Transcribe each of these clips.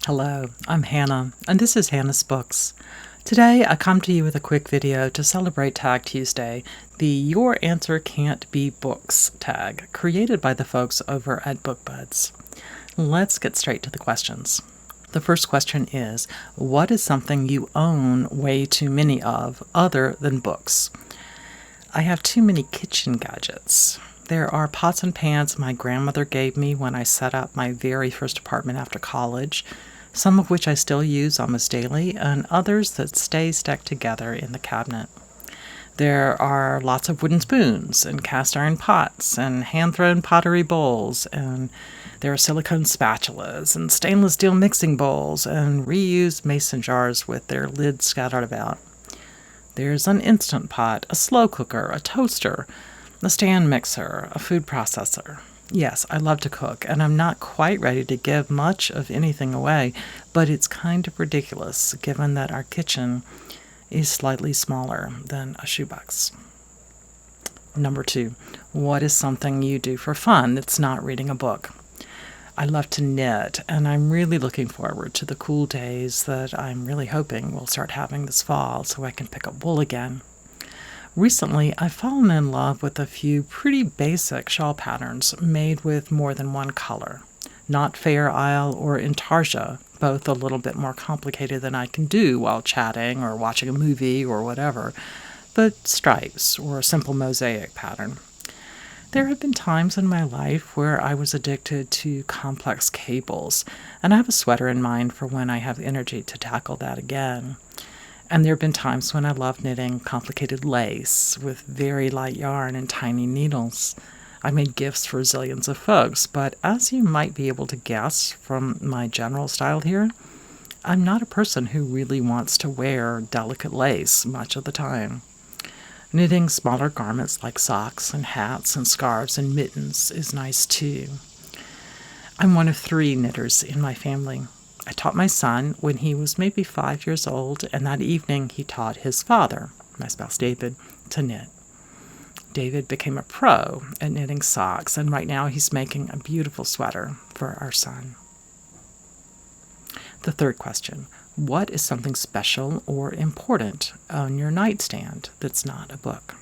Hello, I'm Hannah, and this is Hannah's Books. Today, I come to you with a quick video to celebrate Tag Tuesday, the Your Answer Can't Be Books tag, created by the folks over at BookBuds. Let's get straight to the questions. The first question is, what is something you own way too many of other than books? I have too many kitchen gadgets. There are pots and pans my grandmother gave me when I set up my very first apartment after college, some of which I still use almost daily, and others that stay stuck together in the cabinet. There are lots of wooden spoons and cast iron pots and hand-thrown pottery bowls, and there are silicone spatulas and stainless steel mixing bowls and reused mason jars with their lids scattered about. There's an Instant Pot, a slow cooker, a toaster, a stand mixer, a food processor. Yes, I love to cook, and I'm not quite ready to give much of anything away, but it's kind of ridiculous given that our kitchen is slightly smaller than a shoebox. Number 2, what is something you do for fun that's not reading a book? I love to knit, and I'm really looking forward to the cool days that I'm really hoping we'll start having this fall so I can pick up wool again. Recently, I've fallen in love with a few pretty basic shawl patterns made with more than one color. Not Fair Isle or Intarsia, both a little bit more complicated than I can do while chatting or watching a movie or whatever, but stripes or a simple mosaic pattern. There have been times in my life where I was addicted to complex cables, and I have a sweater in mind for when I have energy to tackle that again. And there have been times when I love knitting complicated lace with very light yarn and tiny needles. I made gifts for zillions of folks, but as you might be able to guess from my general style here, I'm not a person who really wants to wear delicate lace much of the time. Knitting smaller garments like socks and hats and scarves and mittens is nice too. I'm one of 3 knitters in my family. I taught my son when he was maybe 5 years old, and that evening he taught his father, my spouse David, to knit. David became a pro at knitting socks, and right now he's making a beautiful sweater for our son. The third question, what is something special or important on your nightstand that's not a book?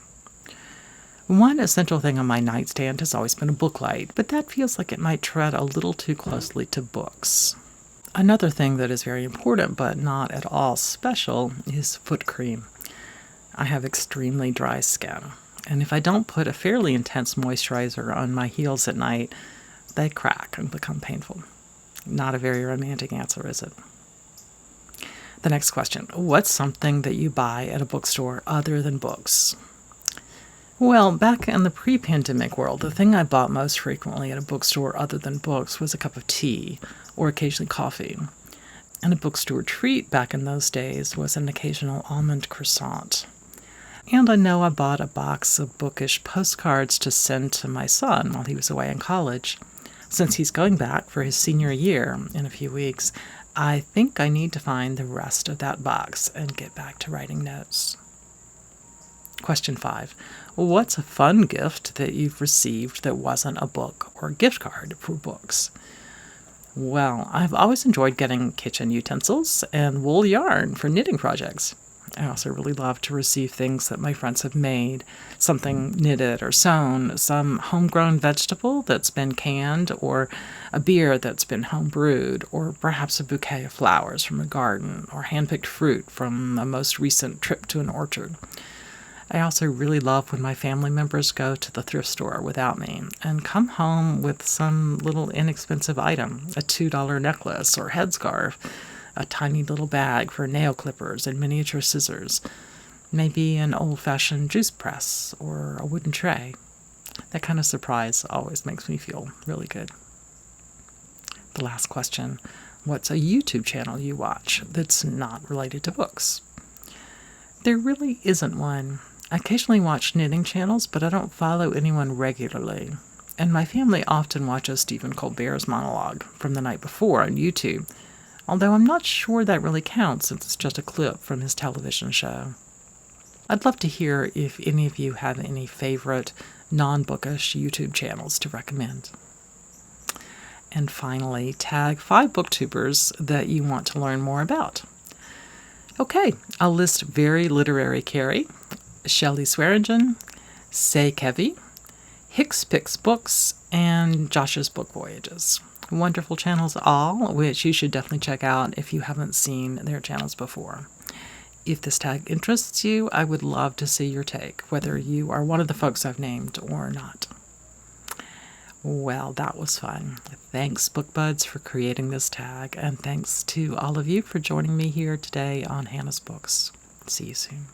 One essential thing on my nightstand has always been a book light, but that feels like it might tread a little too closely to books. Another thing that is very important but not at all special is foot cream. I have extremely dry skin, and if I don't put a fairly intense moisturizer on my heels at night, they crack and become painful. Not a very romantic answer, is it? The next question, what's something that you buy at a bookstore other than books? Well, back in the pre-pandemic world, the thing I bought most frequently at a bookstore other than books was a cup of tea, or occasionally coffee. And a bookstore treat back in those days was an occasional almond croissant. And I know I bought a box of bookish postcards to send to my son while he was away in college. Since he's going back for his senior year in a few weeks, I think I need to find the rest of that box and get back to writing notes. Question 5. What's a fun gift that you've received that wasn't a book or gift card for books? Well, I've always enjoyed getting kitchen utensils and wool yarn for knitting projects. I also really love to receive things that my friends have made, something knitted or sewn, some homegrown vegetable that's been canned, or a beer that's been home brewed, or perhaps a bouquet of flowers from a garden, or hand-picked fruit from a most recent trip to an orchard. I also really love when my family members go to the thrift store without me and come home with some little inexpensive item, a $2 necklace or headscarf, a tiny little bag for nail clippers and miniature scissors, maybe an old-fashioned juice press or a wooden tray. That kind of surprise always makes me feel really good. The last question, what's a YouTube channel you watch that's not related to books? There really isn't one. I occasionally watch knitting channels, but I don't follow anyone regularly. And my family often watches Stephen Colbert's monologue from the night before on YouTube, although I'm not sure that really counts since it's just a clip from his television show. I'd love to hear if any of you have any favorite non-bookish YouTube channels to recommend. And finally, tag 5 booktubers that you want to learn more about. Okay, I'll list Very Literary Carrie, Shelley Swearingen, Say Kevy, Hicks Picks Books, and Josh's Book Voyages. Wonderful channels all, which you should definitely check out if you haven't seen their channels before. If this tag interests you, I would love to see your take, whether you are one of the folks I've named or not. Well, that was fun. Thanks, BookBuds, for creating this tag, and thanks to all of you for joining me here today on Hannah's Books. See you soon.